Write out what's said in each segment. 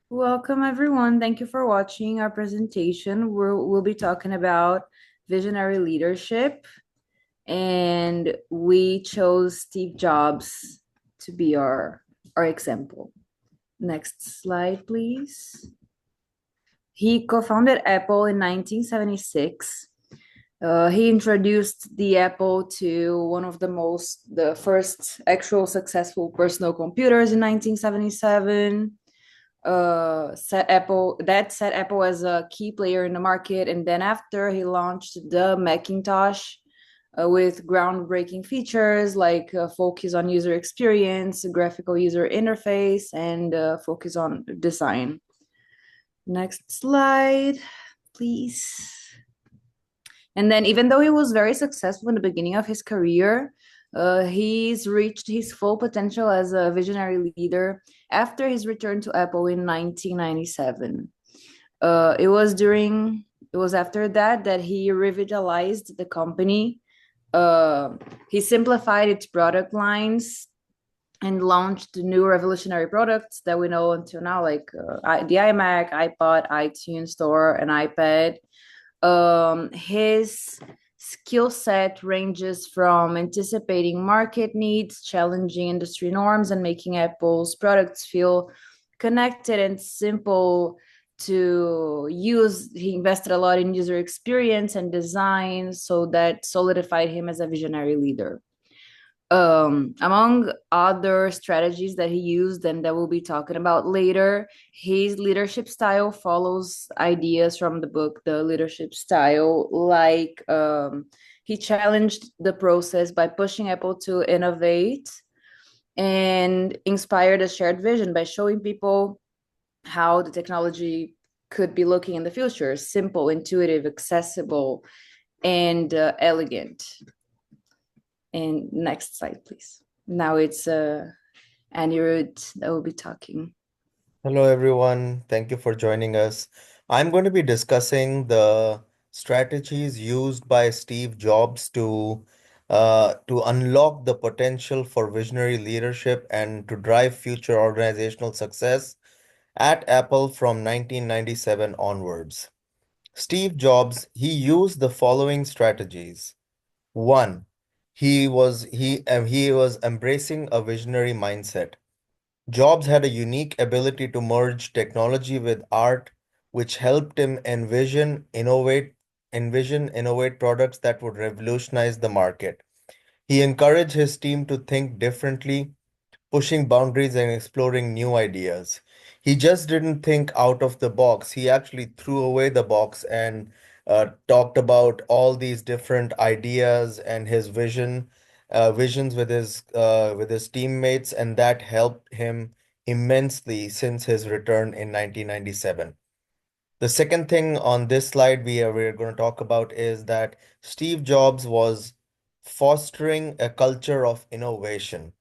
Welcome, everyone. Thank you for watching our presentation. We'll be talking about visionary leadership, and we chose Steve Jobs to be our example. Next slide, please. He co-founded Apple in 1976. He introduced the Apple to one of the first actual successful personal computers in 1977. Set Apple as a key player in the market, and then after he launched the Macintosh with groundbreaking features like focus on user experience, graphical user interface, and focus on design. Next slide, please. And then, even though he was very successful in the beginning of his career, he's reached his full potential as a visionary leader after his return to Apple in 1997. It was after that he revitalized the company. He simplified its product lines and launched new revolutionary products that we know until now, like the iMac, iPod, iTunes Store, and iPad. His skill set ranges from anticipating market needs, challenging industry norms, and making Apple's products feel connected and simple to use. He invested a lot in user experience and design, so that solidified him as a visionary leader. Among other strategies that he used and that we'll be talking about later, his leadership style follows ideas from the book The Leadership Style. He challenged the process by pushing Apple to innovate and inspired a shared vision by showing people how the technology could be looking in the future: simple, intuitive, accessible, and elegant. And next slide, please. Now it's Anirudh that will be talking. Hello, everyone. Thank you for joining us. I'm going to be discussing the strategies used by Steve Jobs to unlock the potential for visionary leadership and to drive future organizational success at Apple from 1997 onwards. Steve Jobs, he used the following strategies. One, he was embracing a visionary mindset. Jobs had a unique ability to merge technology with art, which helped him innovate products that would revolutionize the market. He encouraged his team to think differently, pushing boundaries and exploring new ideas. He just didn't think out of the box. He actually threw away the box and talked about all these different ideas and his visions with his teammates, and that helped him immensely since his return in 1997. The second thing on this slide we're going to talk about is that Steve Jobs was fostering a culture of innovation.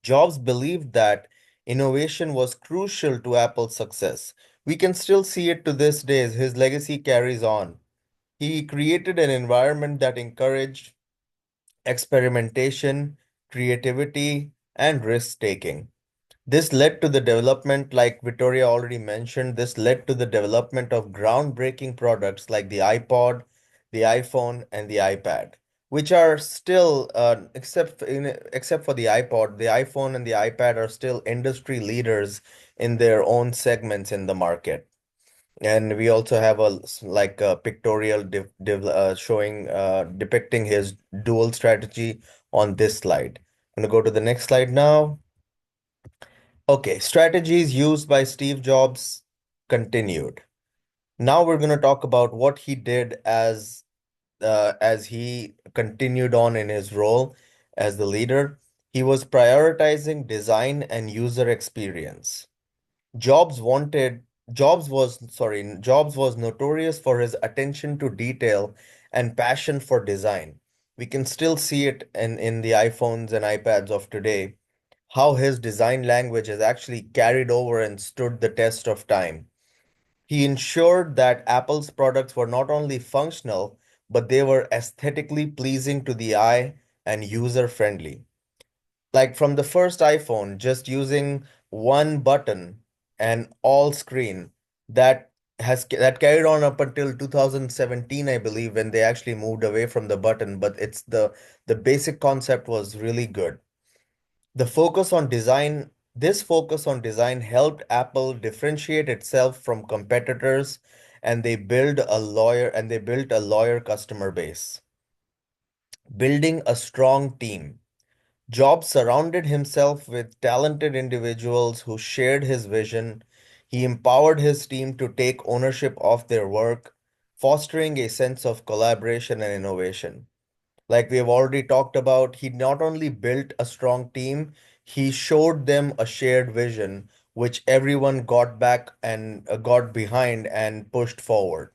Jobs believed that innovation was crucial to Apple's success. We can still see it to this day as his legacy carries on. He created an environment that encouraged experimentation, creativity, and risk-taking. This led to the development, like Vitoria already mentioned, this led to the development of groundbreaking products like the iPod, the iPhone, and the iPad, which are still, except for the iPod, the iPhone and the iPad are still industry leaders in their own segments in the market. And we also have like a pictorial showing depicting his dual strategy on this slide. I'm going to go to the next slide now. Okay, strategies used by Steve Jobs continued. Now we're going to talk about what he did as he continued on in his role as the leader. He was prioritizing design and user experience. Jobs was notorious for his attention to detail and passion for design. We can still see it in the iPhones and iPads of today, how his design language has actually carried over and stood the test of time. He ensured that Apple's products were not only functional, but they were aesthetically pleasing to the eye and user-friendly. Like from the first iPhone, just using one button and all screen that carried on up until 2017, I believe, when they actually moved away from the button. But the basic concept was really good. This focus on design helped Apple differentiate itself from competitors, and they built a loyal customer base. Building a strong team. Jobs surrounded himself with talented individuals who shared his vision. He empowered his team to take ownership of their work, fostering a sense of collaboration and innovation. Like we have already talked about, he not only built a strong team, he showed them a shared vision, which everyone got back and got behind and pushed forward.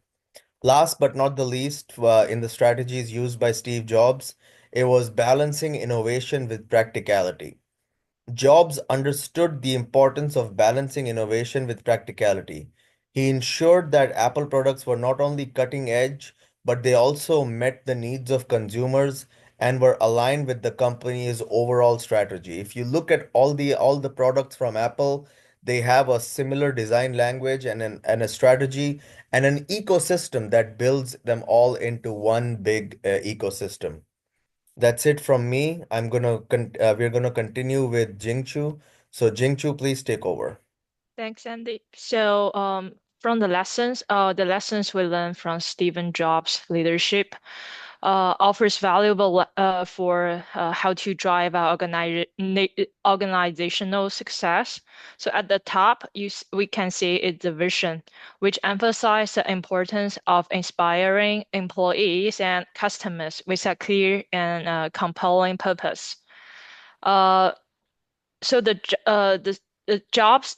Last but not the least, in the strategies used by Steve Jobs, it was balancing innovation with practicality. Jobs understood the importance of balancing innovation with practicality. He ensured that Apple products were not only cutting edge, but they also met the needs of consumers and were aligned with the company's overall strategy. If you look at all the products from Apple, they have a similar design language and a strategy and an ecosystem that builds them all into one big ecosystem. That's it from me. We're gonna continue with Jingchu. So Jingchu, please take over. Thanks, Andy. From the lessons we learned from Stephen Jobs' leadership offers valuable for how to drive our organizational success. So at the top, we can see it's the vision, which emphasizes the importance of inspiring employees and customers with a clear and compelling purpose. Uh, so the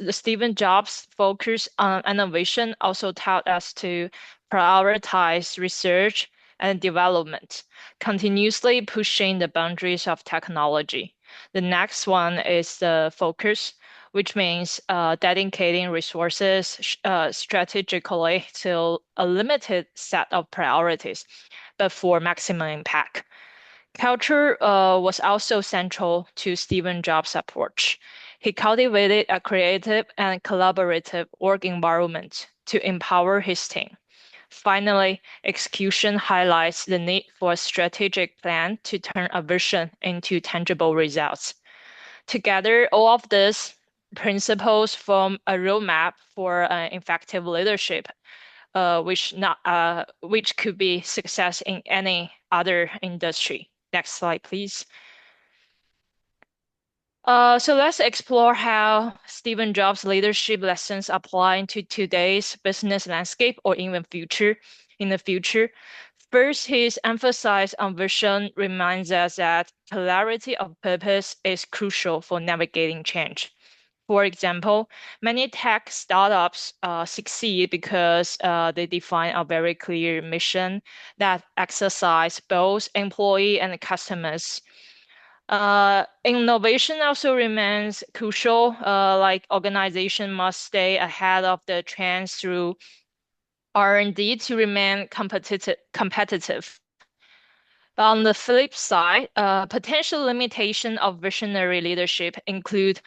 Stephen Jobs focus on innovation also taught us to prioritize research and development, continuously pushing the boundaries of technology. The next one is the focus, which means dedicating resources strategically to a limited set of priorities, but for maximum impact. Culture was also central to Stephen Jobs' approach. He cultivated a creative and collaborative work environment to empower his team. Finally, execution highlights the need for a strategic plan to turn a vision into tangible results. Together, all of these principles form a roadmap for effective leadership, which could be success in any other industry. Next slide, please. So let's explore how Stephen Jobs' leadership lessons apply to today's business landscape or even in the future. First, his emphasis on vision reminds us that clarity of purpose is crucial for navigating change. For example, many tech startups succeed because they define a very clear mission that exercise both employee and customers. Innovation also remains crucial. Like organization must stay ahead of the trends through R&D to remain competitive. But on the flip side, potential limitation of visionary leadership include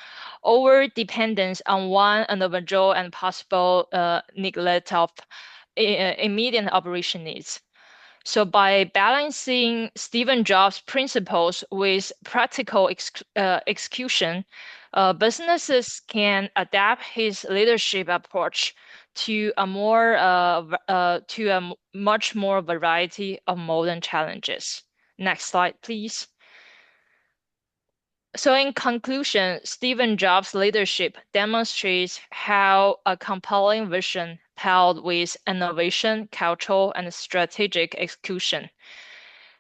over-dependence on one individual and possible neglect of immediate operation needs. So by balancing Stephen Jobs' principles with practical execution, businesses can adapt his leadership approach to a much more variety of modern challenges. Next slide, please. So in conclusion, Stephen Jobs' leadership demonstrates how a compelling vision paired with innovation, cultural, and strategic execution.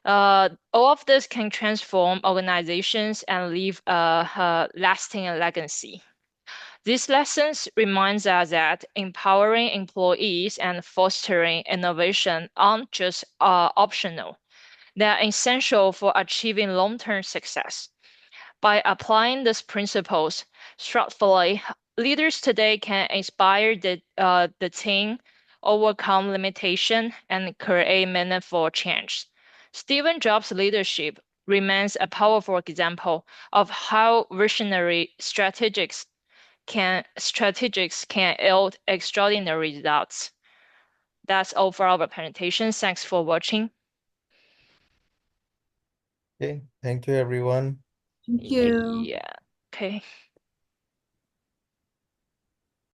All of this can transform organizations and leave a lasting legacy. These lessons reminds us that empowering employees and fostering innovation aren't just optional. They are essential for achieving long-term success. By applying these principles thoughtfully, leaders today can inspire the team, overcome limitation, and create meaningful change. Stephen Jobs' leadership remains a powerful example of how visionary strategies strategics can yield extraordinary results. That's all for our presentation. Thanks for watching. Okay, thank you everyone. Thank you. Yeah. Okay.